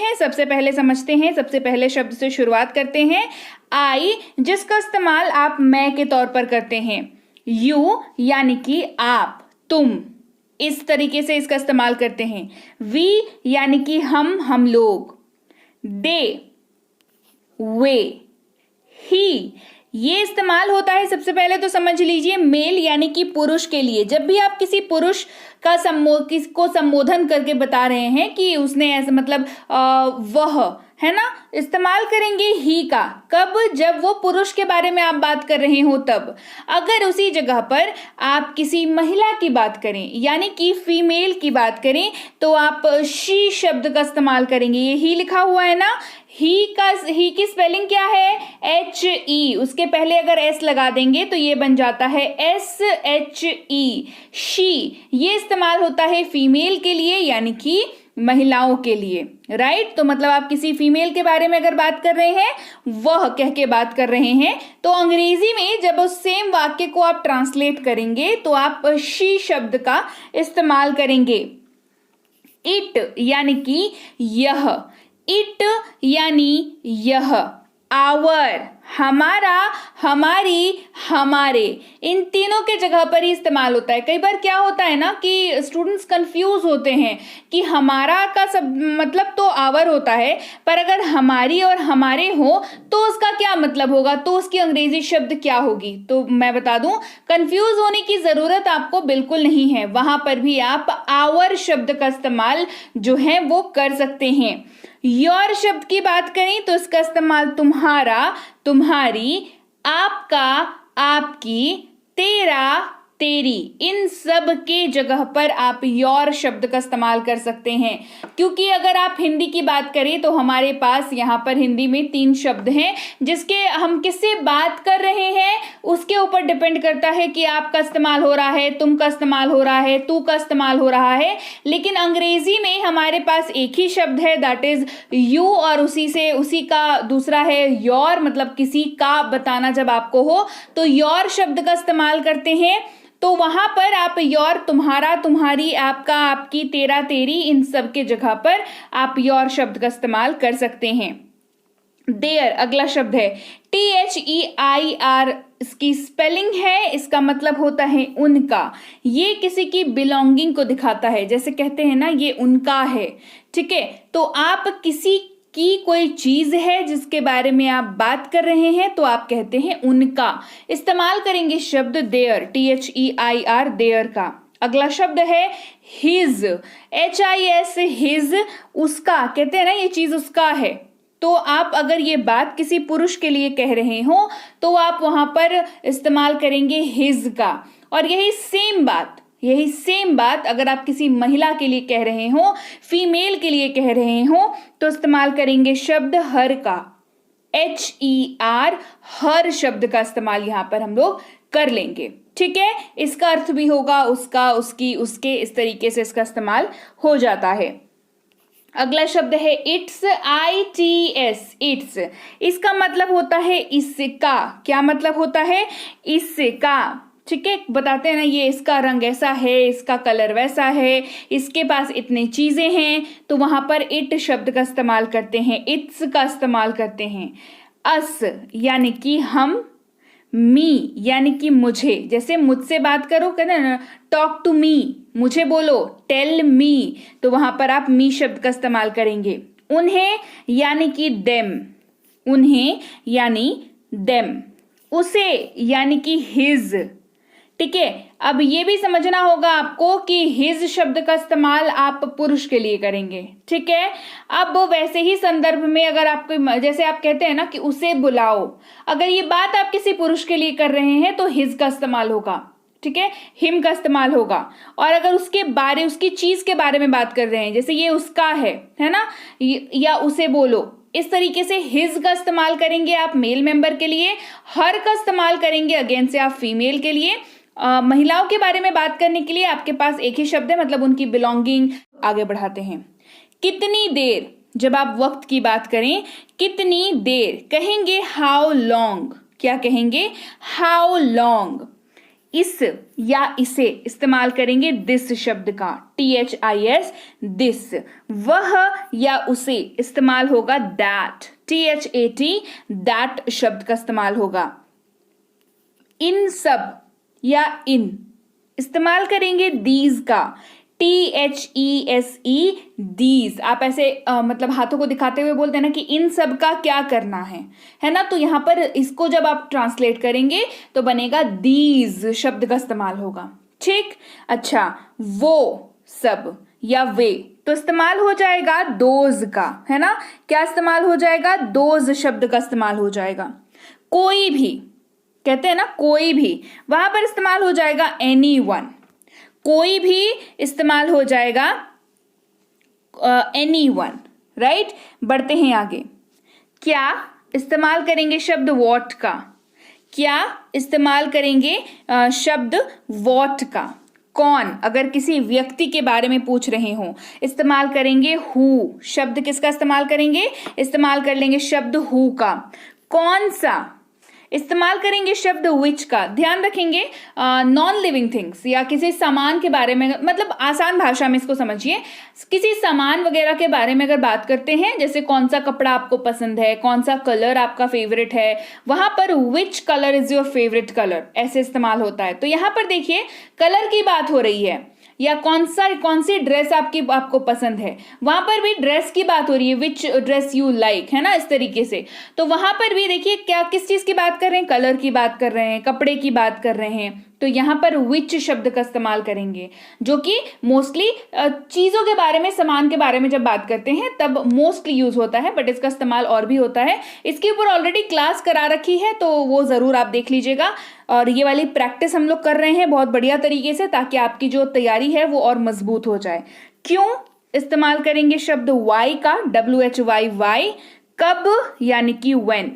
हैं, सबसे पहले समझते हैं, सबसे पहले शब्द से शुरुआत करते हैं। आई, जिसका इस्तेमाल आप मैं के तौर पर करते हैं। यू यानी कि आप, तुम, इस तरीके से इसका इस्तेमाल करते हैं। वी यानी कि हम लोग। दे, वे। ही, ये इस्तेमाल होता है, सबसे पहले तो समझ लीजिए, मेल यानी कि पुरुष के लिए। जब भी आप किसी पुरुष का किसको संबोधन करके बता रहे हैं कि उसने ऐसा मतलब वह, है ना, इस्तेमाल करेंगे ही का। कब? जब वो पुरुष के बारे में आप बात कर रहे हो तब। अगर उसी जगह पर आप किसी महिला की बात करें यानी कि फीमेल की बात करें तो आप शी शब्द का इस्तेमाल करेंगे। ये ही लिखा हुआ है ना, ही की स्पेलिंग क्या है? HE। उसके पहले अगर S लगा देंगे तो ये बन जाता है SHE, शी। ये इस्तेमाल होता है फीमेल के लिए यानी कि महिलाओं के लिए, राइट। तो मतलब आप किसी फीमेल के बारे में अगर बात कर रहे हैं, वह कह के बात कर रहे हैं, तो अंग्रेजी में जब उस सेम वाक्य को आप ट्रांसलेट करेंगे तो आप शी शब्द का इस्तेमाल करेंगे। इट यानी कि यह, इट यानी यह। आवर, हमारा, हमारी, हमारे, इन तीनों के जगह पर ही इस्तेमाल होता है। कई बार क्या होता है ना कि स्टूडेंट्स कंफ्यूज होते हैं कि हमारा का सब मतलब तो आवर होता है, पर अगर हमारी और हमारे हो तो उसका क्या मतलब होगा, तो उसकी अंग्रेजी शब्द क्या होगी। तो मैं बता दूं, कंफ्यूज होने की जरूरत आपको बिल्कुल नहीं है। वहां पर भी आप आवर शब्द का इस्तेमाल जो है वो कर सकते हैं। योर शब्द की बात करें तो इसका इस्तेमाल तुम्हारा, तुम्हारी, आपका, आपकी, तेरा, तेरी, इन सब के जगह पर आप योर शब्द का इस्तेमाल कर सकते हैं। क्योंकि अगर आप हिंदी की बात करें तो हमारे पास यहाँ पर हिंदी में 3 शब्द हैं, जिसके हम किससे बात कर रहे हैं उसके ऊपर डिपेंड करता है कि आपका इस्तेमाल हो रहा है, तुम का इस्तेमाल हो रहा है, तू का इस्तेमाल हो रहा है। लेकिन अंग्रेजी में हमारे पास एक ही शब्द है, दैट इज यू, और उसी का दूसरा है योर, मतलब किसी का बताना जब आपको हो तो योर शब्द का इस्तेमाल करते हैं। तो वहां पर आप योर, तुम्हारा, तुम्हारी, आपका, आपकी, तेरा, तेरी, इन सब के जगह पर आप योर शब्द का इस्तेमाल कर सकते हैं। देयर अगला शब्द है, THEIR इसकी स्पेलिंग है, इसका मतलब होता है उनका। ये किसी की बिलोंगिंग को दिखाता है, जैसे कहते हैं ना ये उनका है, ठीक है। तो आप किसी की कोई चीज है जिसके बारे में आप बात कर रहे हैं तो आप कहते हैं उनका। इस्तेमाल करेंगे शब्द देयर, THEIR, देयर का। अगला शब्द है हिज, HIS, हिज, उसका। कहते हैं ना ये चीज उसका है, तो आप अगर ये बात किसी पुरुष के लिए कह रहे हो तो आप वहां पर इस्तेमाल करेंगे हिज का। और यही सेम बात अगर आप किसी महिला के लिए कह रहे हो, फीमेल के लिए कह रहे हो, तो इस्तेमाल करेंगे शब्द हर का, HER, हर शब्द का इस्तेमाल यहां पर हम लोग कर लेंगे, ठीक है। इसका अर्थ भी होगा उसका, उसकी, उसके, इस तरीके से इसका इस्तेमाल हो जाता है। अगला शब्द है इट्स, ITS, इट्स। इसका मतलब होता है इसका। क्या मतलब होता है? इसका, ठीक है। बताते हैं ना ये इसका रंग ऐसा है, इसका कलर वैसा है, इसके पास इतनी चीजें हैं, तो वहां पर इट शब्द का इस्तेमाल करते हैं, इट्स का इस्तेमाल करते हैं। अस यानी कि हम, मी यानी कि मुझे, जैसे मुझसे बात करो कहते हैं ना टॉक टू मी, मुझे बोलो, टेल मी, तो वहां पर आप मी शब्द का इस्तेमाल करेंगे। उन्हें यानी कि देम, उन्हें यानी देम। उसे यानी कि हिज, ठीक है। अब ये भी समझना होगा आपको कि हिज शब्द का इस्तेमाल आप पुरुष के लिए करेंगे, ठीक है। अब वैसे ही संदर्भ में अगर आपको, जैसे आप कहते हैं ना कि उसे बुलाओ, अगर ये बात आप किसी पुरुष के लिए कर रहे हैं तो हिज का इस्तेमाल होगा, ठीक है, हिम का इस्तेमाल होगा। और अगर उसकी चीज के बारे में बात कर रहे हैं, जैसे ये उसका है ना, या उसे बोलो, इस तरीके से हिज का इस्तेमाल करेंगे आप मेल मेंबर के लिए, हर का इस्तेमाल करेंगे अगेन से आप फीमेल के लिए। महिलाओं के बारे में बात करने के लिए आपके पास एक ही शब्द है, मतलब उनकी बिलोंगिंग। आगे बढ़ाते हैं। कितनी देर, जब आप वक्त की बात करें, कितनी देर कहेंगे हाउ लॉन्ग। क्या कहेंगे? How long. इस या इसे इस्तेमाल करेंगे दिस शब्द का, THIS, दिस। वह या उसे इस्तेमाल होगा दैट, THAT, दैट शब्द का इस्तेमाल होगा। इन सब या इन इस्तेमाल करेंगे दीज का, THESE, दीज। आप ऐसे मतलब हाथों को दिखाते हुए बोलते हैं ना कि इन सब का क्या करना है ना। तो यहां पर इसको जब आप ट्रांसलेट करेंगे तो बनेगा दीज शब्द का इस्तेमाल होगा। ठीक, अच्छा, वो सब या वे तो इस्तेमाल हो जाएगा दोज का, है ना। क्या इस्तेमाल हो जाएगा? दोज शब्द का इस्तेमाल हो जाएगा। कोई भी, कहते हैं ना कोई भी, वहां पर इस्तेमाल हो जाएगा एनीवन। कोई भी इस्तेमाल हो जाएगा एनीवन, राइट। बढ़ते हैं आगे। क्या इस्तेमाल करेंगे शब्द वॉट का, क्या इस्तेमाल करेंगे शब्द वॉट का। कौन, अगर किसी व्यक्ति के बारे में पूछ रहे हो इस्तेमाल करेंगे हु शब्द। किसका इस्तेमाल करेंगे? इस्तेमाल कर लेंगे शब्द हु का। कौन सा इस्तेमाल करेंगे शब्द विच का। ध्यान रखेंगे नॉन लिविंग थिंग्स या किसी सामान के बारे में, मतलब आसान भाषा में इसको समझिए, किसी सामान वगैरह के बारे में अगर बात करते हैं, जैसे कौन सा कपड़ा आपको पसंद है, कौन सा कलर आपका फेवरेट है, वहां पर which colour is your favourite colour ऐसे इस्तेमाल होता है। तो यहां पर देखिए कलर की बात हो रही है, या कौन सी ड्रेस आपको पसंद है, वहां पर भी ड्रेस की बात हो रही है, विच ड्रेस यू लाइक, है ना, इस तरीके से। तो वहां पर भी देखिए क्या किस चीज की बात कर रहे हैं, कलर की बात कर रहे हैं, कपड़े की बात कर रहे हैं। तो यहां पर विच शब्द का इस्तेमाल करेंगे, जो कि मोस्टली चीजों के बारे में, सामान के बारे में जब बात करते हैं तब मोस्टली यूज होता है, बट इसका इस्तेमाल और भी होता है। इसके ऊपर ऑलरेडी क्लास करा रखी है, तो वो जरूर आप देख लीजिएगा। और ये वाली प्रैक्टिस हम लोग कर रहे हैं बहुत बढ़िया तरीके से, ताकि आपकी जो तैयारी है वो और मजबूत हो जाए। क्यों इस्तेमाल करेंगे शब्द वाई का, WHY, वाई। कब यानी कि when,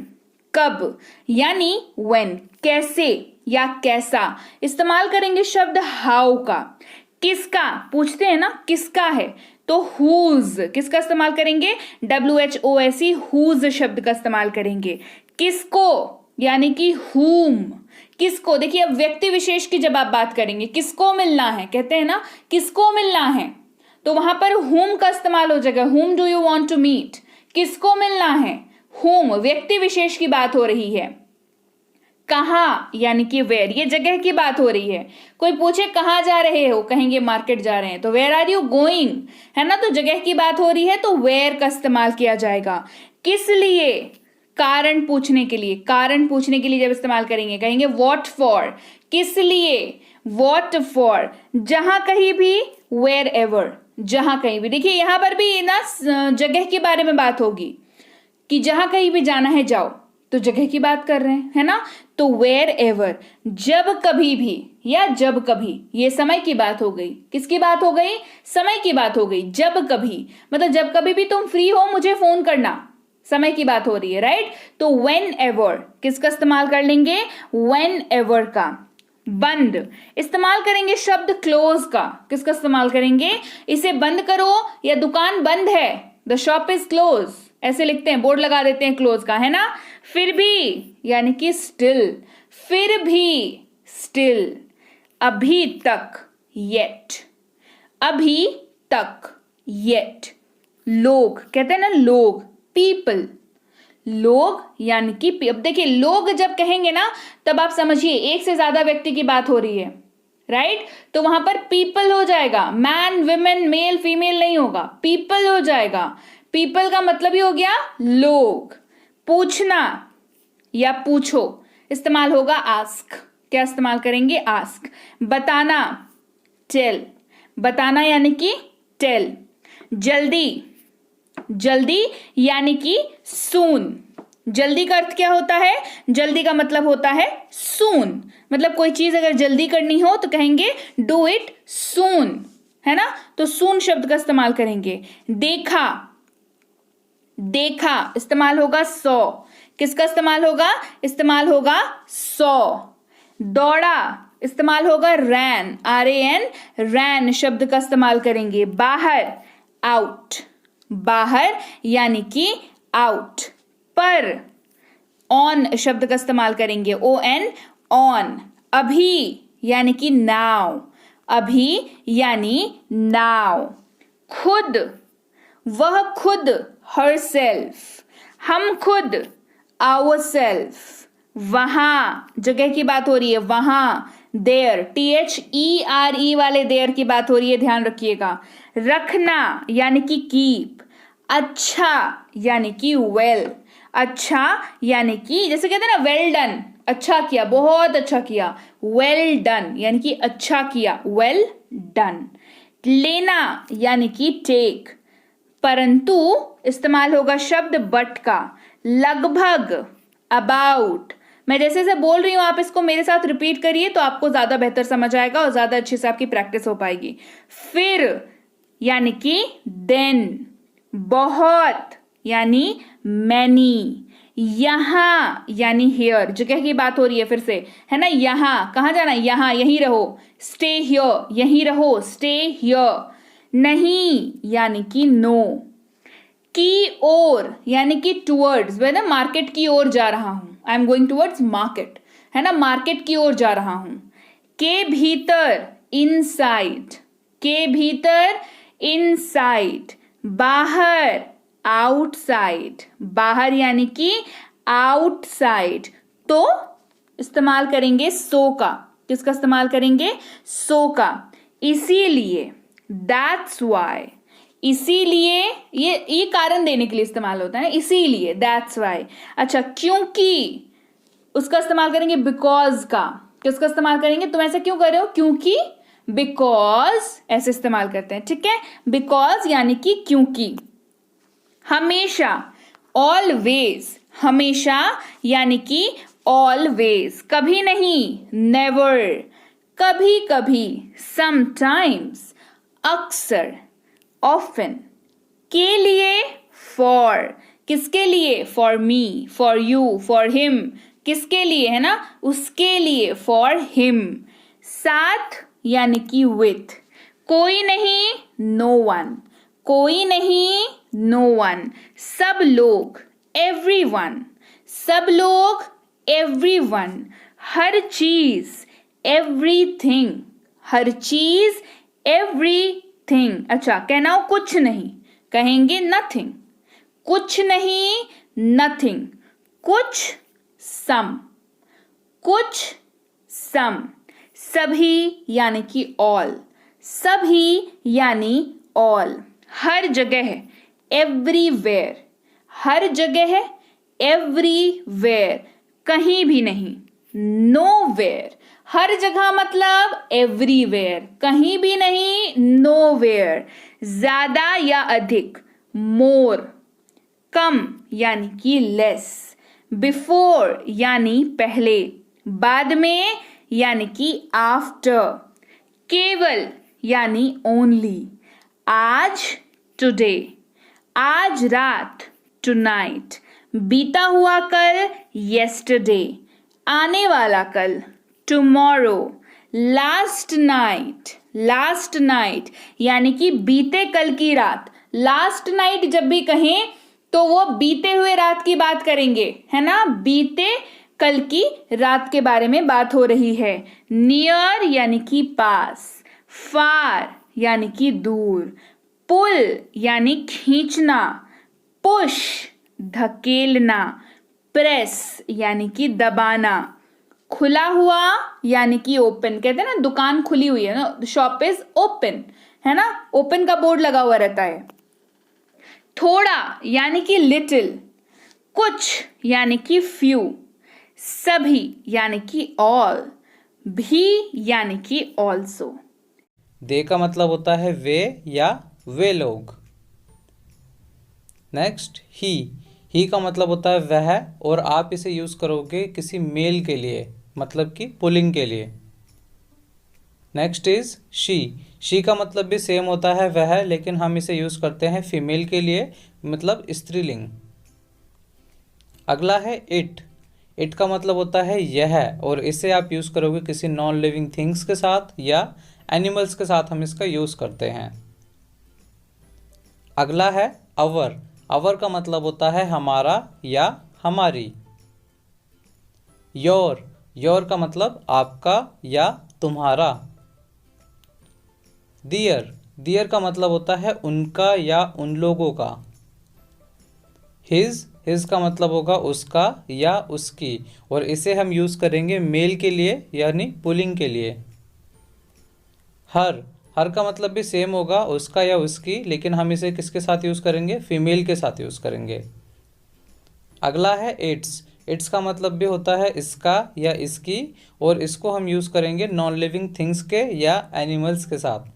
कब यानी when। कैसे या कैसा इस्तेमाल करेंगे शब्द हाउ का। किसका पूछते हैं ना, किसका है, तो whose किसका इस्तेमाल करेंगे, WHOSE, whose शब्द का इस्तेमाल करेंगे। किसको यानी कि whom, किसको। देखिए अब व्यक्ति विशेष की जब आप बात करेंगे, किसको मिलना है, कहते हैं ना किसको मिलना है, तो वहां पर whom का इस्तेमाल हो जाएगा। whom do you want to meet, किसको मिलना है, whom, व्यक्ति विशेष की बात हो रही है। कहाँ यानी कि वेयर, ये जगह की बात हो रही है। कोई पूछे कहाँ जा रहे हो, कहेंगे मार्केट जा रहे हैं, तो वेयर आर यू गोइंग, है ना। तो जगह की बात हो रही है तो वेयर का इस्तेमाल किया जाएगा। किस लिए, कारण पूछने के लिए, कारण पूछने के लिए जब इस्तेमाल करेंगे कहेंगे व्हाट फॉर, किस लिए, व्हाट फॉर। जहां कहीं भी, वेयर एवर, जहां कहीं भी। देखिए यहां पर भी ना जगह के बारे में बात होगी कि जहां कहीं भी जाना है जाओ, तो जगह की बात कर रहे हैं, है ना। तो वेयर एवर, जब कभी भी या जब कभी, ये समय की बात हो गई। किसकी बात हो गई, समय की बात हो गई। जब कभी मतलब जब कभी भी तुम फ्री हो मुझे फोन करना, समय की बात हो रही है, राइट। तो वेन एवर किसका इस्तेमाल कर लेंगे, वेन एवर का। बंद इस्तेमाल करेंगे शब्द क्लोज का। किसका इस्तेमाल करेंगे, इसे बंद करो या दुकान बंद है, द शॉप इज क्लोज, ऐसे लिखते हैं, बोर्ड लगा देते हैं क्लोज का, है ना। फिर भी यानी कि स्टिल, फिर भी स्टिल। अभी तक, येट, अभी तक, येट। लोग, कहते हैं ना लोग, पीपल, लोग यानी कि अब देखिए लोग जब कहेंगे ना तब आप समझिए एक से ज्यादा व्यक्ति की बात हो रही है, राइट। तो वहां पर पीपल हो जाएगा, मैन विमेन मेल फीमेल नहीं होगा, पीपल हो जाएगा। पीपल का मतलब ही हो गया लोग। पूछना या पूछो इस्तेमाल होगा आस्क। क्या इस्तेमाल करेंगे, आस्क। बताना, टेल, बताना यानी कि टेल। जल्दी, जल्दी यानी कि सून। जल्दी का अर्थ क्या होता है, जल्दी का मतलब होता है सून, मतलब कोई चीज अगर जल्दी करनी हो तो कहेंगे डू इट सून, है ना। तो सून शब्द का इस्तेमाल करेंगे। देखा, देखा इस्तेमाल होगा सौ। किसका इस्तेमाल होगा, इस्तेमाल होगा सौ। दौड़ा इस्तेमाल होगा रैन, RAN, रैन शब्द का इस्तेमाल करेंगे। बाहर, आउट, बाहर यानी कि आउट। पर, ऑन शब्द का इस्तेमाल करेंगे, ON, ऑन। अभी यानी कि नाउ, अभी यानी नाउ। खुद, वह खुद, herself, हम खुद, ourself। वहां, जगह की बात हो रही है, वहां, देयर, THERE वाले देयर की बात हो रही है, ध्यान रखिएगा। रखना यानी कि कीप। अच्छा यानी कि वेल, अच्छा यानी कि जैसे कहते हैं ना वेल डन, अच्छा किया, बहुत अच्छा किया। वेल डन यानी कि अच्छा किया, वेल डन। लेना यानी कि टेक, परंतु इस्तेमाल होगा शब्द बट का। लगभग, अबाउट। मैं जैसे जैसे बोल रही हूं आप इसको मेरे साथ रिपीट करिए तो आपको ज्यादा बेहतर समझ आएगा और ज्यादा अच्छे से आपकी प्रैक्टिस हो पाएगी। फिर यानी कि देन। बहुत यानी मैनी। यहां यानी हियर, जगह की बात हो रही है फिर से, है ना। यहां, कहां जाना, यहां, यहीं रहो, स्टे हियर, यहीं रहो, स्टे हियर। नहीं यानी कि नो। की ओर यानी कि टूवर्ड्स, मैं ना मार्केट की ओर जा रहा हूं, I am going towards market, है ना, मार्केट की ओर जा रहा हूं। के भीतर, इनसाइड, के भीतर, इनसाइड। बाहर, आउटसाइड, बाहर यानी कि आउटसाइड। तो इस्तेमाल करेंगे सो का, किसका इस्तेमाल करेंगे, सो का। इसीलिए, दैट्स वाई, इसीलिए, ये कारण देने के लिए इस्तेमाल होता है, इसीलिए, दैट्स वाई। अच्छा, क्योंकि, उसका इस्तेमाल करेंगे बिकॉज का। किसका इस्तेमाल करेंगे, तुम ऐसा क्यों कर रहे हो, क्योंकि, बिकॉज, ऐसे इस्तेमाल करते हैं, ठीक है। बिकॉज यानी कि क्योंकि। हमेशा, ऑलवेज, हमेशा यानी कि ऑलवेज। कभी नहीं, नेवर। कभी कभी, समटाइम्स, अक्सर, ऑफन। के लिए, फॉर, किसके लिए, for me, for you, for him, किसके लिए, है ना, उसके लिए, फॉर हिम। साथ यानी कि विथ। कोई नहीं, नो वन, कोई नहीं, नो वन। सब लोग, एवरीवन, सब लोग, एवरीवन। हर चीज, एवरीथिंग, हर चीज, एवरीथिंग। अच्छा, कहना हो कुछ नहीं, कहेंगे नथिंग, कुछ नहीं, नथिंग। कुछ, सम, कुछ, सम। सभी यानी कि ऑल, सभी यानी ऑल। हर जगह, एवरीवेयर, हर जगह, एवरीवेयर, कहीं भी नहीं, नोवेयर। हर जगह मतलब एवरीवेयर, कहीं भी नहीं, नोवेयर। ज्यादा या अधिक, मोर। कम यानी कि लेस। बिफोर यानी पहले, बाद में यानी कि आफ्टर। केवल यानी ओनली। आज, टुडे, आज रात, टुनाइट। बीता हुआ कल, येस्टरडे, आने वाला कल, tomorrow. Last night, last night यानी कि बीते कल की रात। लास्ट नाइट जब भी कहें तो वो बीते हुए रात की बात करेंगे, है ना, बीते कल की रात के बारे में बात हो रही है। नियर यानी कि पास, फार यानी कि दूर, पुल यानी खींचना, पुश धकेलना, प्रेस यानी कि दबाना। खुला हुआ यानी कि ओपन, कहते हैं ना दुकान खुली हुई है ना, शॉप इज ओपन, है ना, ओपन का बोर्ड लगा हुआ रहता है। थोड़ा यानी कि लिटिल, कुछ यानी कि फ्यू, सभी यानी कि ऑल, भी यानी कि ऑल्सो। दे का मतलब होता है वे या वे लोग। नेक्स्ट, ही का मतलब होता है वह, और आप इसे यूज करोगे किसी मेल के लिए, मतलब कि पुलिंग के लिए। नेक्स्ट इज शी का मतलब भी सेम होता है वह, लेकिन हम इसे यूज करते हैं फीमेल के लिए, मतलब स्त्रीलिंग। अगला है इट का मतलब होता है यह, और इसे आप यूज करोगे किसी नॉन लिविंग थिंग्स के साथ या एनिमल्स के साथ हम इसका यूज करते हैं। अगला है अवर का मतलब होता है हमारा या हमारी। योर का मतलब आपका या तुम्हारा। दियर, दियर का मतलब होता है उनका या उन लोगों का। हिज का मतलब होगा उसका या उसकी, और इसे हम यूज़ करेंगे मेल के लिए यानी पुलिंग के लिए। हर का मतलब भी सेम होगा, उसका या उसकी, लेकिन हम इसे किसके साथ यूज़ करेंगे? फीमेल के साथ यूज़ करेंगे। अगला है इट्स का मतलब भी होता है इसका या इसकी, और इसको हम यूज़ करेंगे नॉन लिविंग थिंग्स के या एनिमल्स के साथ।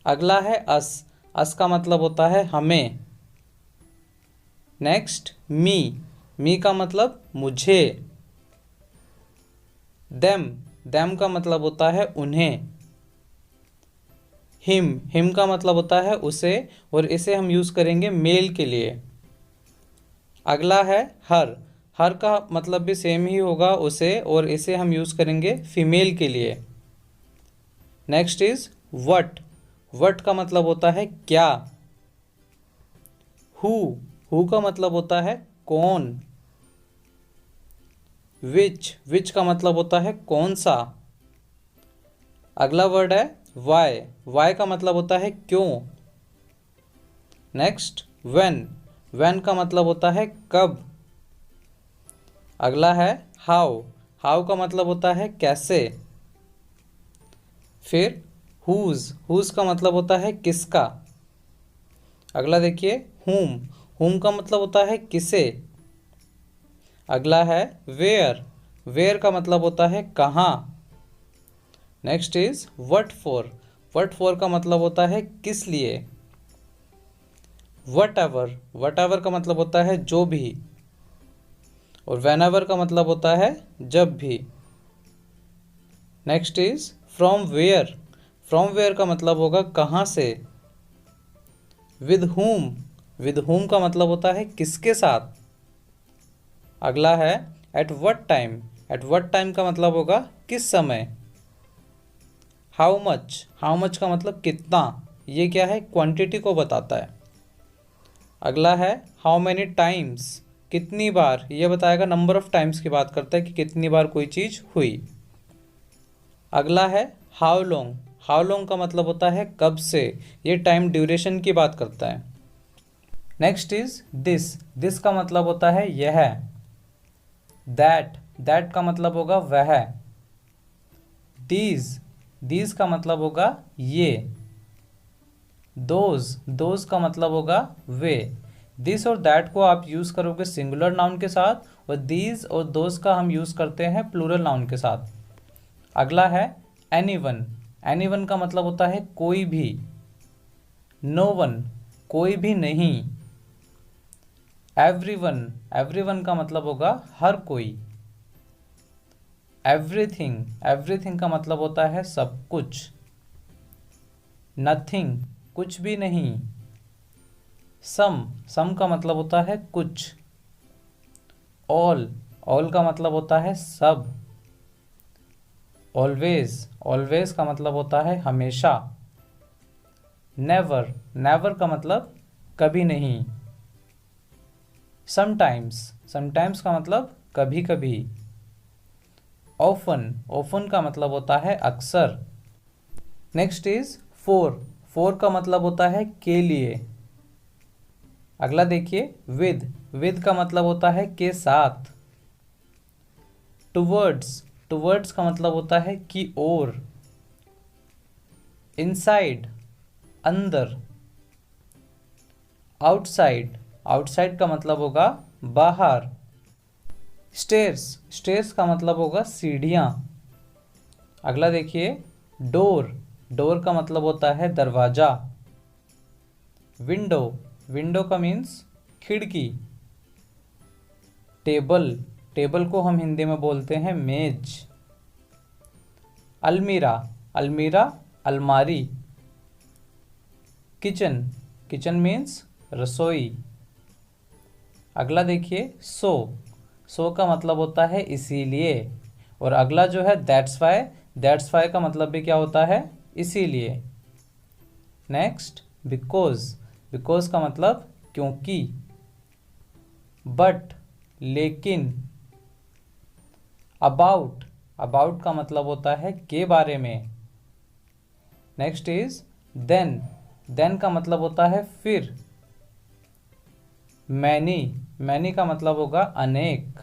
अगला है अस का मतलब होता है हमें। नेक्स्ट मी का मतलब मुझे। देम का मतलब होता है उन्हें। हिम का मतलब होता है उसे, और इसे हम यूज़ करेंगे मेल के लिए। अगला है हर का मतलब भी सेम ही होगा उसे, और इसे हम यूज़ करेंगे फीमेल के लिए। नेक्स्ट इज वट का मतलब होता है क्या। हु का मतलब होता है कौन। विच का मतलब होता है कौन सा। अगला वर्ड है वाई का मतलब होता है क्यों। नेक्स्ट व्हेन का मतलब होता है कब। अगला है हाउ का मतलब होता है कैसे। फिर हुज का मतलब होता है किसका। अगला देखिए हुम का मतलब होता है किसे। अगला है वेयर का मतलब होता है कहाँ। नेक्स्ट इज वट फॉर का मतलब होता है किस लिए। वट एवर का मतलब होता है जो भी, और व्हेनेवर का मतलब होता है जब भी। नेक्स्ट इज फ्रॉम वेयर का मतलब होगा कहाँ से। विद होम का मतलब होता है किसके साथ। अगला है एट व्हाट टाइम का मतलब होगा किस समय। हाउ मच का मतलब कितना, ये क्या है? क्वांटिटी को बताता है। अगला है हाउ मैनी टाइम्स, कितनी बार, ये बताएगा नंबर ऑफ टाइम्स की बात करता है कि कितनी बार कोई चीज़ हुई। अगला है हाउ लॉन्ग का मतलब होता है कब से, ये टाइम ड्यूरेशन की बात करता है। नेक्स्ट इज दिस का मतलब होता है यह। दैट का मतलब होगा वह। दीज का मतलब होगा ये। दोज का मतलब होगा वे। दिस और दैट को आप यूज़ करोगे सिंगुलर नाउन के साथ, और दीज और दोज का हम यूज़ करते हैं प्लूरल नाउन के साथ। अगला है एनीवन का मतलब होता है कोई भी। नो वन, कोई भी नहीं। एवरीवन का मतलब होगा हर कोई। एवरीथिंग का मतलब होता है सब कुछ। नथिंग, कुछ भी नहीं। सम का मतलब होता है कुछ। ऑल का मतलब होता है सब। ऑलवेज का मतलब होता है हमेशा। नेवर का मतलब कभी नहीं। समटाइम्स का मतलब कभी कभी। ऑफन का मतलब होता है अक्सर। नेक्स्ट इज फोर का मतलब होता है के लिए। अगला देखिए विद का मतलब होता है के साथ। टुवर्ड्स का मतलब होता है की ओर। इनसाइड, अंदर। आउटसाइड का मतलब होगा बाहर। स्टेयर्स का मतलब होगा सीढ़ियाँ। अगला देखिए डोर का मतलब होता है दरवाजा। विंडो का मीन्स खिड़की। टेबल को हम हिंदी में बोलते हैं मेज। अलमीरा अलमारी। किचन मीन्स रसोई। अगला देखिए सो का मतलब होता है इसीलिए, और अगला जो है दैट्स वाई का मतलब भी क्या होता है? इसीलिए। नेक्स्ट बिकॉज का मतलब क्योंकि। बट, लेकिन। अबाउट का मतलब होता है के बारे में। नेक्स्ट इज देन, देन का मतलब होता है फिर। मैनी, मैनी का मतलब होगा अनेक।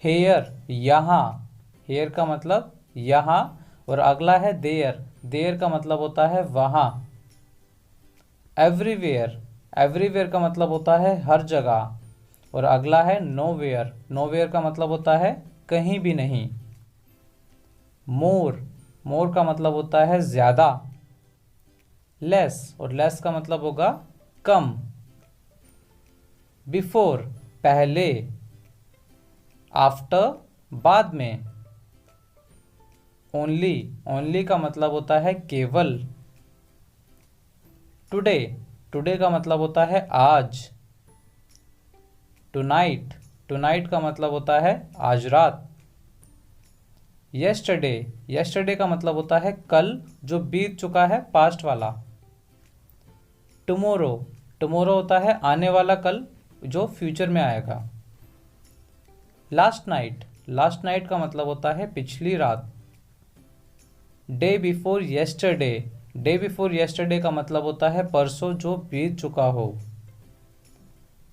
हेयर, यहाँ, हेयर का मतलब यहाँ। और अगला है देयर, देयर का मतलब होता है वहाँ। एवरीवेयर, एवरीवेयर का मतलब होता है हर जगह। और अगला है नोवेयर, नोवेयर का मतलब होता है कहीं भी नहीं। मोर, मोर का मतलब होता है ज़्यादा। लेस, और लेस का मतलब होगा कम। बिफोर, पहले। आफ्टर, बाद में। ओनली, ओनली का मतलब होता है केवल। टुडे, टुडे का मतलब होता है आज। टुनाइट, टुनाइट का मतलब होता है आज रात। येस्टरडे, येस्टरडे का मतलब होता है कल जो बीत चुका है, पास्ट वाला। टुमोरो, टुमोरो होता है आने वाला कल जो फ्यूचर में आएगा। लास्ट नाइट, लास्ट नाइट का मतलब होता है पिछली रात। Day before yesterday, day before yesterday का मतलब होता है परसों जो बीत चुका हो।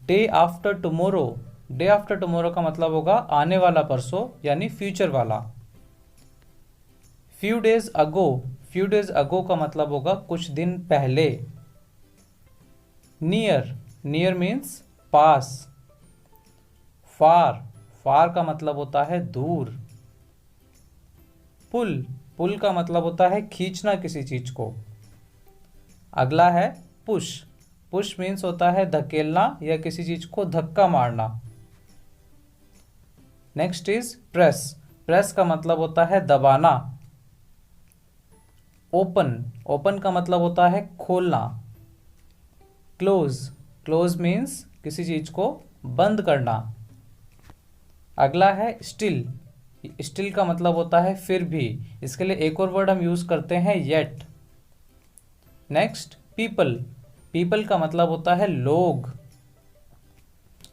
Day after tomorrow, day after tomorrow का मतलब होगा आने वाला परसों यानी फ्यूचर वाला। Few days ago, few days ago का मतलब होगा कुछ दिन पहले। नियर, नियर मीन्स पास। फार, फार का मतलब होता है दूर। पुल, पुल का मतलब होता है खींचना किसी चीज को। अगला है पुश, पुश मीन्स होता है धकेलना या किसी चीज को धक्का मारना। नेक्स्ट इज प्रेस, प्रेस का मतलब होता है दबाना। ओपन, ओपन का मतलब होता है खोलना। क्लोज, क्लोज मीन्स किसी चीज को बंद करना। अगला है स्टिल, स्टिल का मतलब होता है फिर भी। इसके लिए एक और वर्ड हम यूज करते हैं येट। नेक्स्ट पीपल, पीपल का मतलब होता है लोग।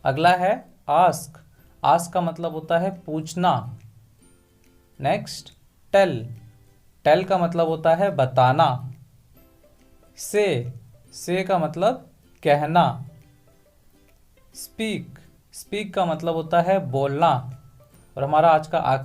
अगला है आस्क, आस्क का मतलब होता है पूछना। नेक्स्ट टेल, टेल का मतलब होता है बताना। से का मतलब कहना। स्पीक, स्पीक का मतलब होता है बोलना। और हमारा आज का आखिरी